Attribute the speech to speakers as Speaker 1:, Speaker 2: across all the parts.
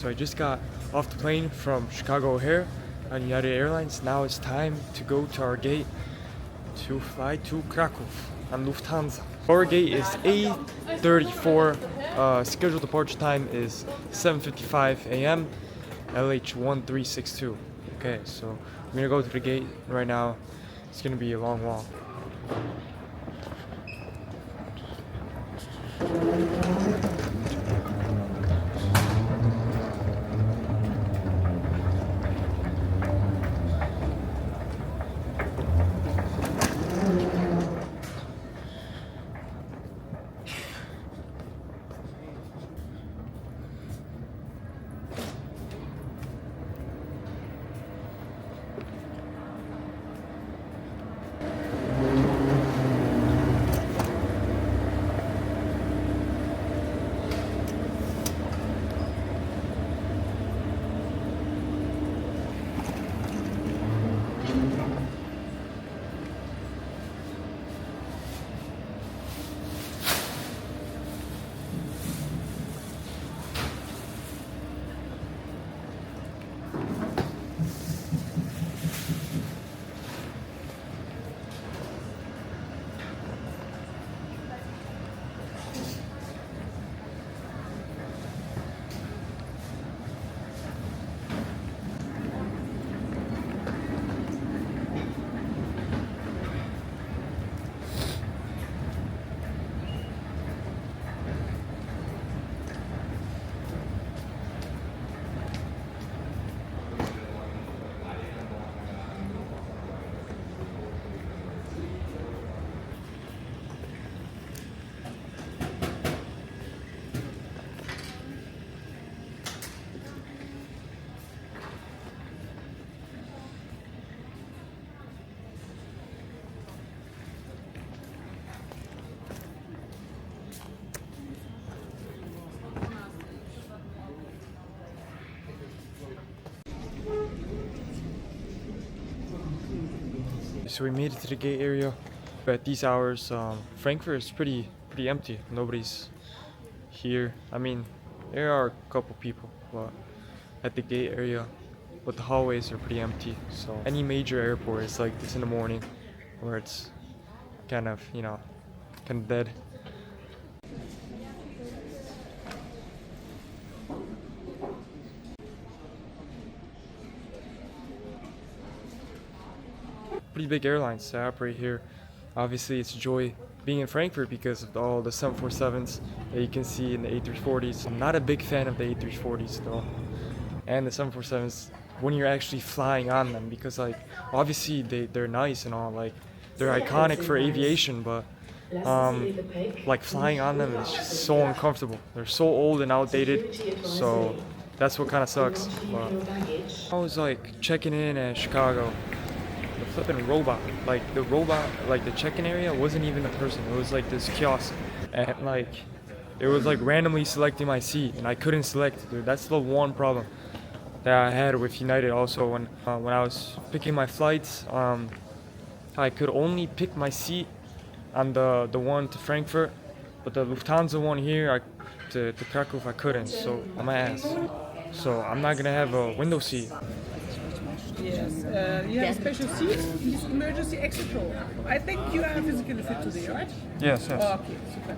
Speaker 1: So I just got off the plane from Chicago O'Hare on United Airlines. Now it's time to go to our gate to fly to Kraków on Lufthansa. Our gate is 8:34. Scheduled departure time is 7:55 a.m. LH1362. Okay, so I'm gonna go to the gate right now. It's gonna be a long walk. So we made it to the gate area. At these hours, Frankfurt is pretty empty. Nobody's here. I mean, there are a couple people, but at the gate area, but the hallways are pretty empty. So any major airport is like this in the morning, where it's kind of dead. Pretty big airlines that operate here. Obviously, it's a joy being in Frankfurt because of all the 747s that you can see in the A340s. I'm not a big fan of the A340s though, and the 747s when you're actually flying on them, because like obviously they're nice and all, like they're iconic for aviation, but like flying on them is just so uncomfortable. They're so old and outdated, so that's what kind of sucks. But I was like checking in at Chicago. The flipping robot, like the check-in area wasn't even a person. It was like this kiosk, and like it was like randomly selecting my seat, and I couldn't select, dude. That's the one problem that I had with United. Also, when I was picking my flights, I could only pick my seat on the one to Frankfurt, but the Lufthansa one here to Kraków I couldn't. So I'm my ass. So I'm not gonna have a window seat.
Speaker 2: Yes, you have a special seat, this emergency exit row. I think you are physically fit today, right?
Speaker 1: Yes.
Speaker 2: Oh, okay, super.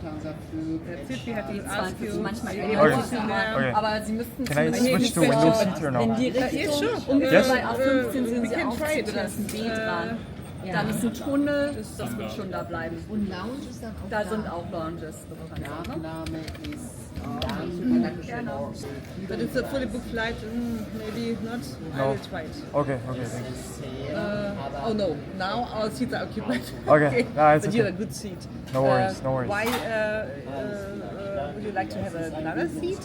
Speaker 2: That's it, we have to ask you.
Speaker 3: Aber Sie müssten
Speaker 1: Can I switch to window seat or no?
Speaker 3: Wenn die Richtung ungefähr bei A15 sind Sie auch zu, da ist ein B dran. Dann ist ein Tunnel, das wird schon da bleiben. Und Lounges dann auch da? sind auch Lounges.
Speaker 4: Nachname ist
Speaker 2: But it's a fully booked flight, maybe not.
Speaker 1: No.
Speaker 2: I will try it.
Speaker 1: Okay, thank you.
Speaker 2: Oh no, now our seats are occupied.
Speaker 1: Okay, no, it's
Speaker 2: but you have
Speaker 1: okay.
Speaker 2: a good seat.
Speaker 1: No worries.
Speaker 2: Why would you like to have another seat?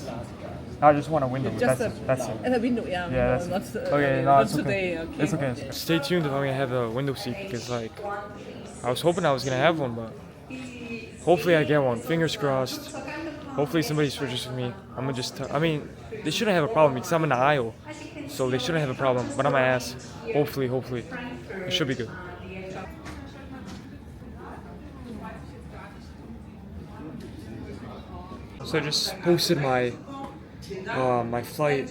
Speaker 1: I just want a window.
Speaker 2: Just
Speaker 1: that's it.
Speaker 2: And a window, yeah.
Speaker 1: Yeah,
Speaker 2: no,
Speaker 1: that's
Speaker 2: not,
Speaker 1: it. Okay, no,
Speaker 2: not
Speaker 1: it's okay.
Speaker 2: today. Okay.
Speaker 1: It's okay. Stay tuned if I'm gonna have a window seat, because like I was hoping I was gonna have one, but hopefully I get one. Fingers crossed. Hopefully somebody switches with me. I'm gonna just. I mean, they shouldn't have a problem because I'm in the aisle, so they shouldn't have a problem. But on my ass. Hopefully, it should be good. So I just posted my my flight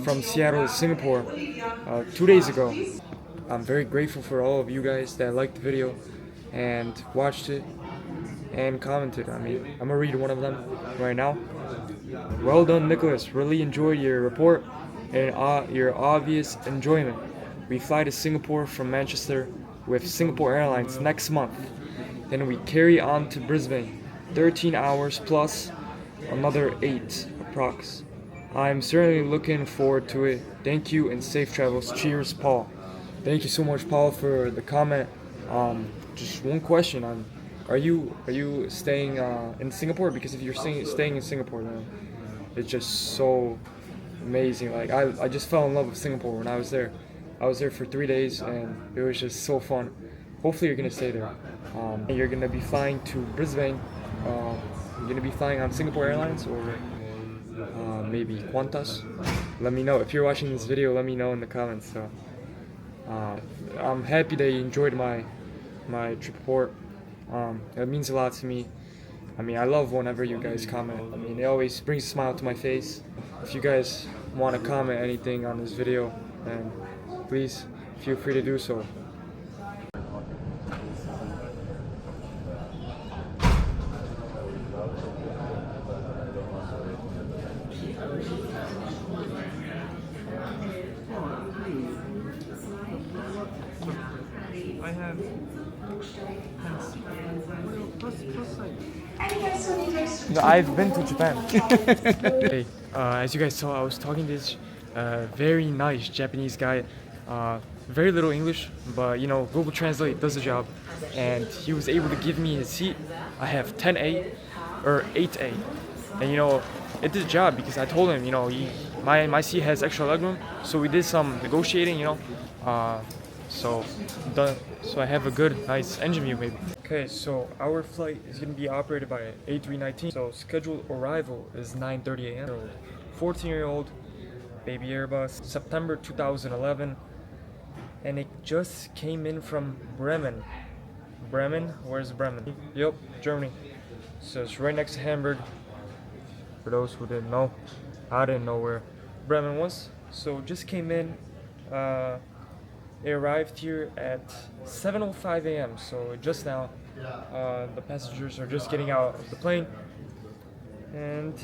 Speaker 1: from Seattle to Singapore 2 days ago. I'm very grateful for all of you guys that liked the video and watched it and commented. I mean, I'm gonna read one of them right now. Well done, Nicholas. Really enjoyed your report and your obvious enjoyment. We fly to Singapore from Manchester with Singapore Airlines next month. Then we carry on to Brisbane, 13 hours plus another 8 approx. I'm certainly looking forward to it. Thank you and safe travels. Cheers, Paul. Thank you so much, Paul, for the comment. Just one question: are you staying in Singapore? Because if you're staying in Singapore, then it's just so amazing. Like I just fell in love with Singapore when I was there. I was there for 3 days, and it was just so fun. Hopefully, you're gonna stay there. You're gonna be flying to Brisbane. You're gonna be flying on Singapore Airlines or maybe Qantas. Let me know if you're watching this video. Let me know in the comments. So. I'm happy that you enjoyed my trip report. It means a lot to me. I mean, I love whenever you guys comment. I mean, it always brings a smile to my face. If you guys want to comment anything on this video, then please feel free to do so. I have no, I've been to Japan. Hey, as you guys saw, I was talking to this very nice Japanese guy. Very little English, but you know, Google Translate does the job. And he was able to give me his seat. I have 10A or 8A. And you know, it did the job because I told him, you know, my seat has extra legroom. So we did some negotiating, you know. So I have a good, nice engine view maybe. Okay, so our flight is going to be operated by A319. So scheduled arrival is 9:30 a.m. 14-year-old baby Airbus, September 2011. And it just came in from Bremen. Bremen? Where's Bremen? Yep, Germany. So it's right next to Hamburg. For those who didn't know, I didn't know where Bremen was. So just came in. It arrived here at 7:05 a.m. So just now, the passengers are just getting out of the plane. And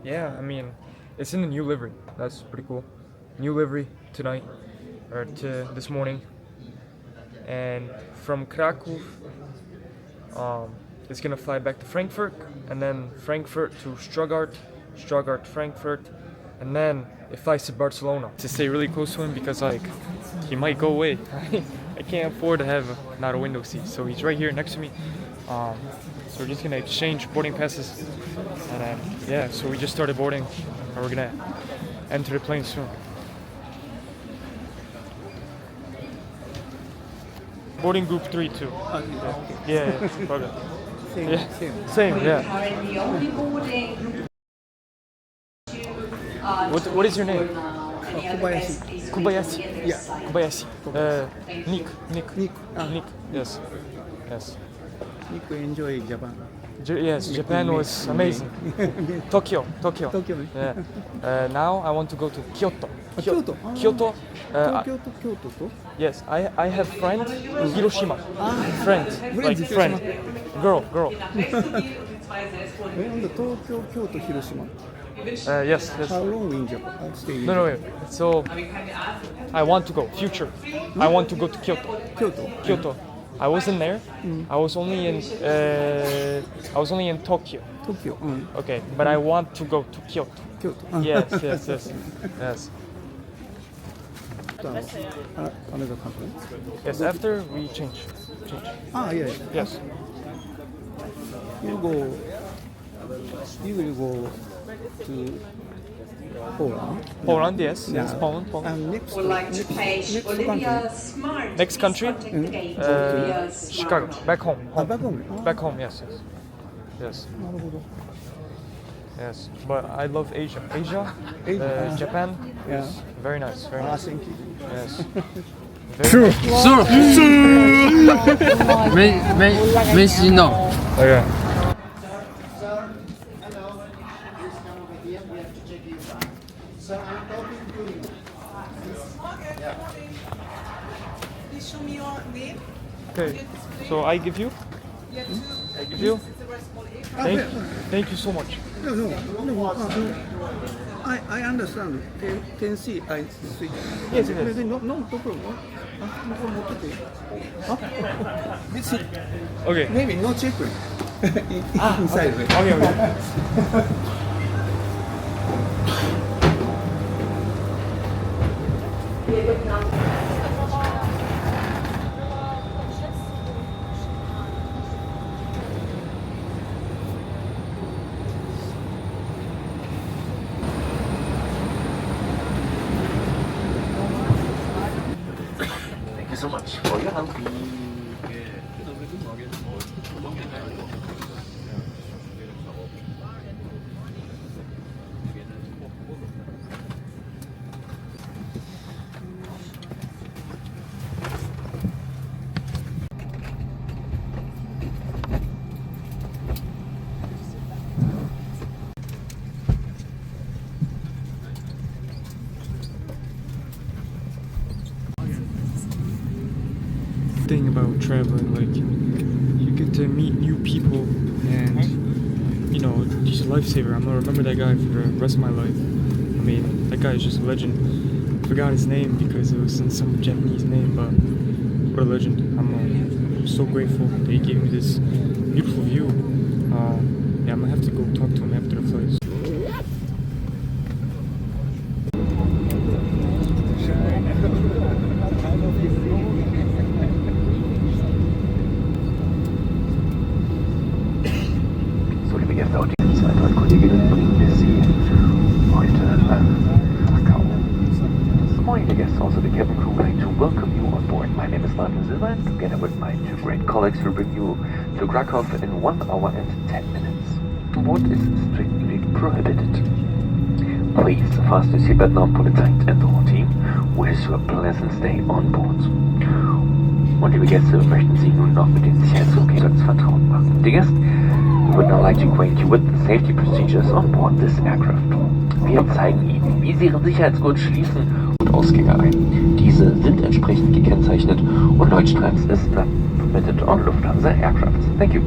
Speaker 1: yeah, I mean, it's in the new livery. That's pretty cool. New livery tonight, or this morning. And from Kraków, it's gonna fly back to Frankfurt, and then Frankfurt to Stuttgart, Stuttgart, Frankfurt, and then it flies to Barcelona. To stay really close to him because like he might go away. I can't afford to have not a window seat, so he's right here next to me. So we're just gonna exchange boarding passes, and then yeah, so we just started boarding, and we're gonna enter the plane soon. Boarding group 3 too. Yeah. Okay. Same. Yeah. What is your name?
Speaker 5: Kubayashi.
Speaker 1: Kubayashi.
Speaker 5: Yeah.
Speaker 1: Kubayashi. Nick. Nick. Yes.
Speaker 5: Nick enjoy Japan.
Speaker 1: Yes, Japan was amazing. Tokyo. Yeah. Now I want to go to Kyoto.
Speaker 5: Kyoto.
Speaker 1: Kyoto.
Speaker 5: Tokyo to Kyoto to?
Speaker 1: Yes, I have friend in Hiroshima. Friend. Girl.
Speaker 5: On the Tokyo, Kyoto, Hiroshima.
Speaker 1: Yes.
Speaker 5: How long in Japan? Stay in
Speaker 1: No. So I want to go. Future. I want to go to Kyoto. Kyoto. I wasn't there. I was only in Tokyo.
Speaker 5: Tokyo.
Speaker 1: Okay, but I want to go to Kyoto.
Speaker 5: Kyoto.
Speaker 1: Yes.
Speaker 5: Another country.
Speaker 1: Yes. After we change.
Speaker 5: Yeah.
Speaker 1: Yes.
Speaker 5: You will go to
Speaker 1: Poland. Yes. Poland.
Speaker 5: And
Speaker 1: Next country. Chicago. Back home. Back home. Yes.
Speaker 5: なるほど。
Speaker 1: Yes, but I love Asia. Japan is very nice. Very nice.
Speaker 5: Thank you.
Speaker 1: Yes.
Speaker 4: Messi no.
Speaker 1: Okay.
Speaker 2: Please show me your name.
Speaker 1: Okay, so I give you? I give you? Thank you so much.
Speaker 5: No. I understand. Can see. I see.
Speaker 1: Yes, it is.
Speaker 5: No problem. This is
Speaker 1: Okay.
Speaker 5: maybe no chicken inside.
Speaker 1: Okay.
Speaker 6: Thank you so much for your help.
Speaker 1: Thing about traveling, like you get to meet new people, and you know, he's a lifesaver. I'm gonna remember that guy for the rest of my life. I mean, that guy is just a legend. I forgot his name because it was in some Japanese name, but what a legend. I'm so grateful that he gave me this beautiful view. Yeah, I'm gonna have to go talk to him after the flight.
Speaker 6: So, liebe Gäste, auch die zwei neuen Kolleginnen bringen wir Sie heute nach Krakow. Good morning, dear guests. Also, the cabin crew would like to welcome you on board. My name is Martin Silva, and together with my two great colleagues, we'll bring you to Krakow in 1 hour and 10 minutes. What is strictly prohibited? Please fasten your seatbelt now, pull it tight, and the whole team wishes you a pleasant stay on board. Und liebe Gäste, wir möchten Sie nun noch mit den Sicherheitsvorkehrungen vertraut machen. Dear guests, we would now like to acquaint you with the safety procedures on board this aircraft. Wir zeigen Ihnen, wie Sie Ihren Sicherheitsgurt schließen und Ausgänge ein. Diese sind entsprechend gekennzeichnet und Leuchtstreifen ist not permitted on Lufthansa aircraft. Thank you.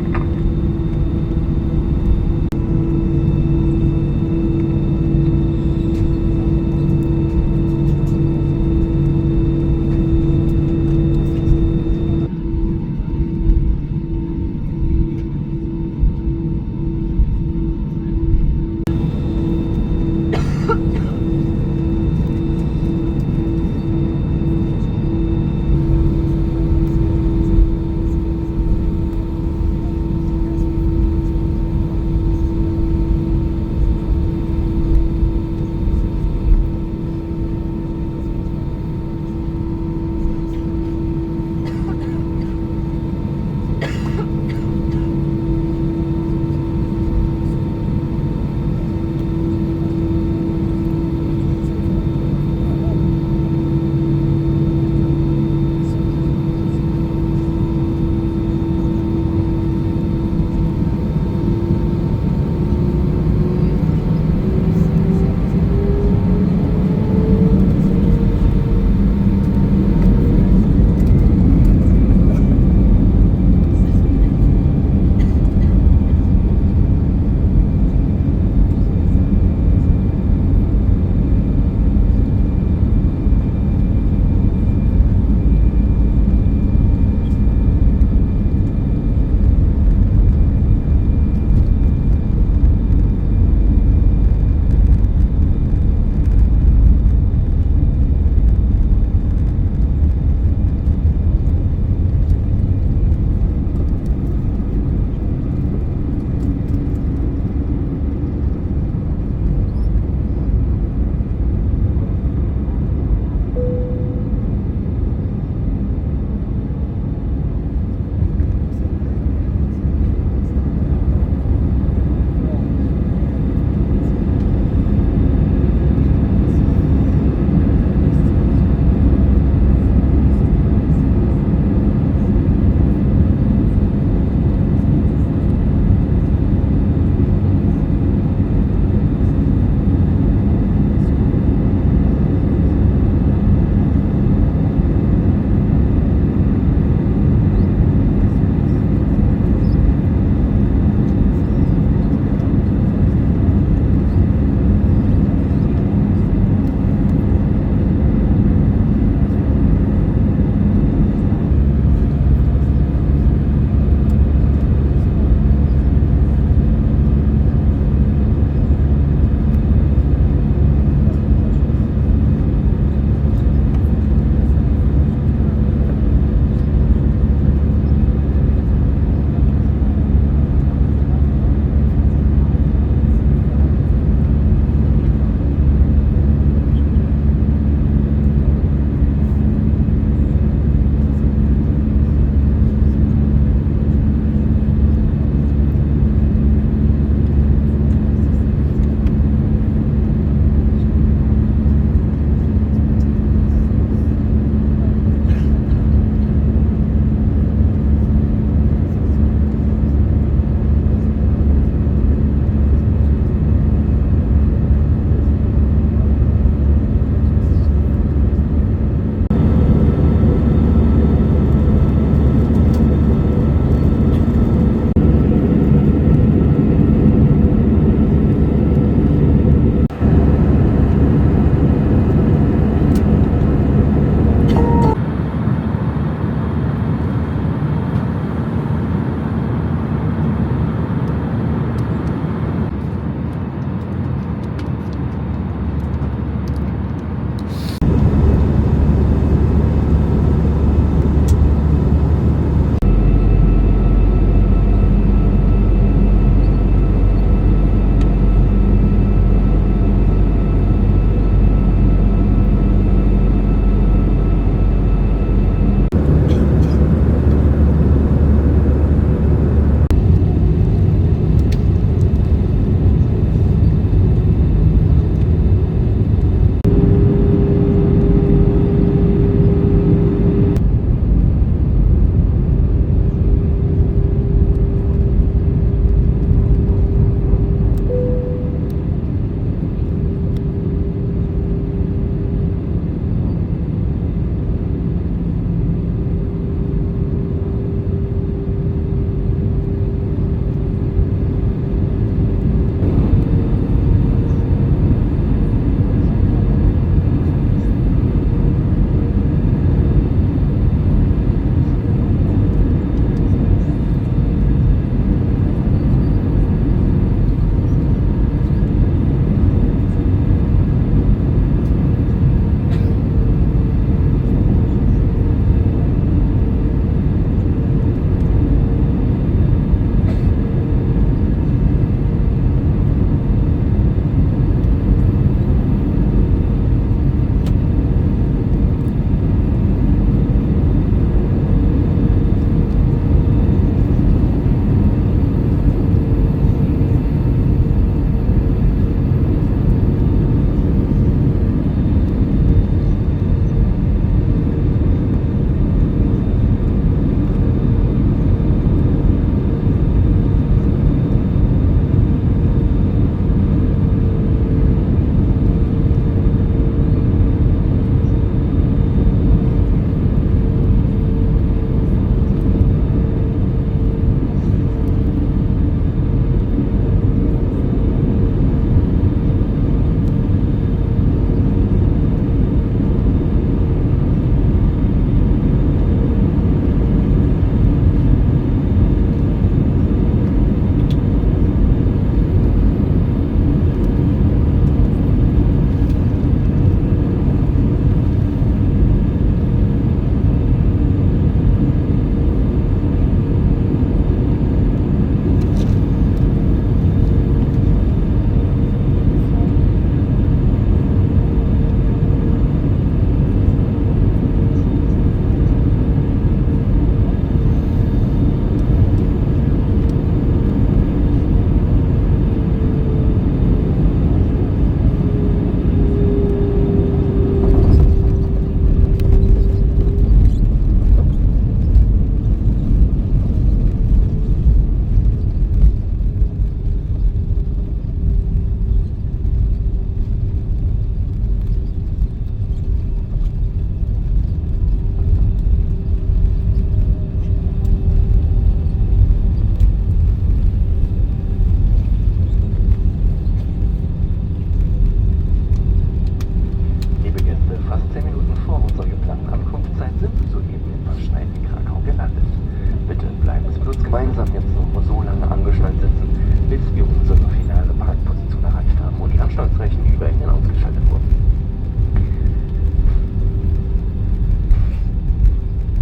Speaker 6: Gepäckfächern ausgeschaltet wurden.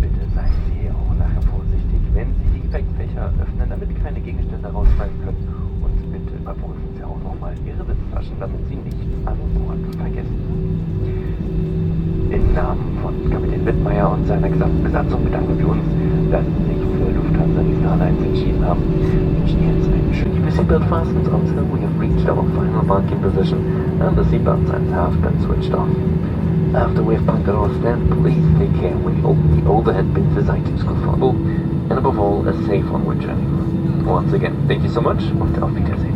Speaker 6: Bitte seien Sie auch nachher vorsichtig, wenn Sie die Gepäckfächer öffnen, damit keine Gegenstände rausfallen können. Und bitte überprüfen Sie auch nochmal Ihre Sitztaschen, damit Sie nichts an Bord vergessen. Im Namen von Kapitän Wittmeier und seiner gesamten Besatzung bedanken wir uns, dass Sie sich für Lufthansa A319 entschieden haben. Wir wünschen jetzt einen schönen. Keep your seatbelt fastened until we have reached our final parking position and the seatbelt signs have been switched off. After we have parked at our stand, please take care when you open the overhead bins as items go forward, and above all, a safe onward journey. Once again, thank you so much und auf Wiedersehen.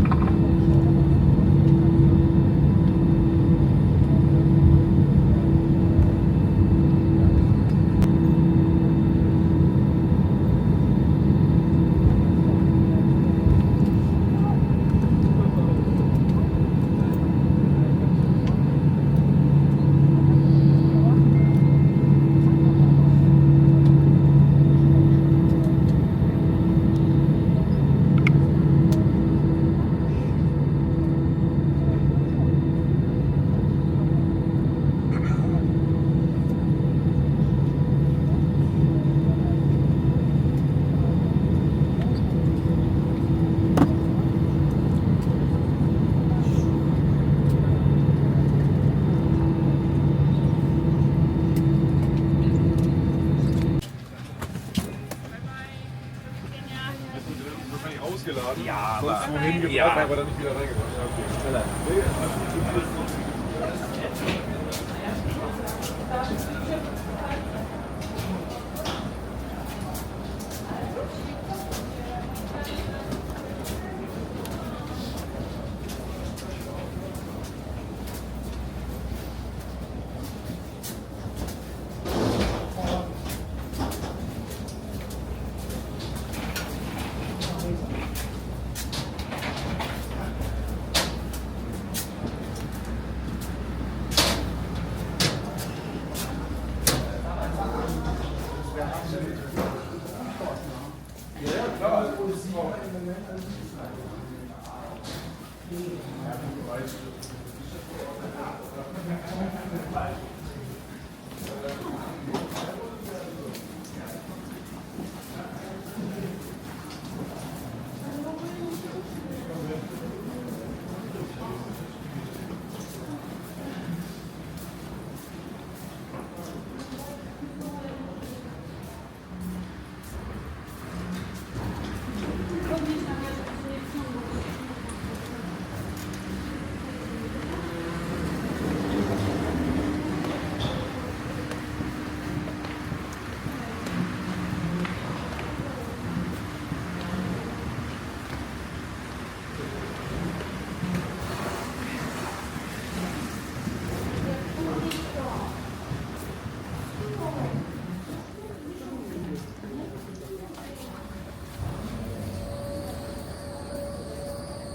Speaker 7: Ausgeladen. Ja, sonst wohin gebracht, aber dann nicht wieder reingebracht. Ja, okay.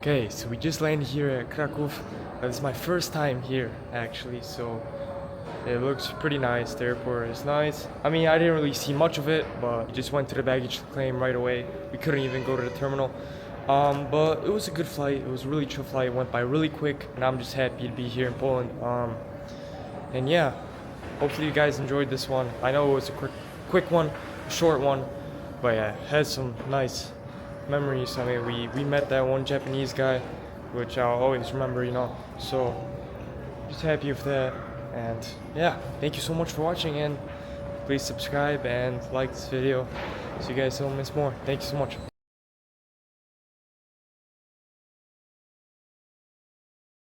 Speaker 1: Okay, so we just landed here at Kraków. This is my first time here actually, so it looks pretty nice. The airport is nice. I mean, I didn't really see much of it, but we just went to the baggage claim right away. We couldn't even go to the terminal. But it was a good flight. It was a really chill flight. It went by really quick, and I'm just happy to be here in Poland. And yeah, hopefully you guys enjoyed this one. I know it was a quick one, a short one, but yeah, it had some nice memories. I mean, we met that one Japanese guy, which I'll always remember, you know. So just happy with that. And yeah, thank you so much for watching, and please subscribe and like this video so you guys don't miss more. Thank you so much.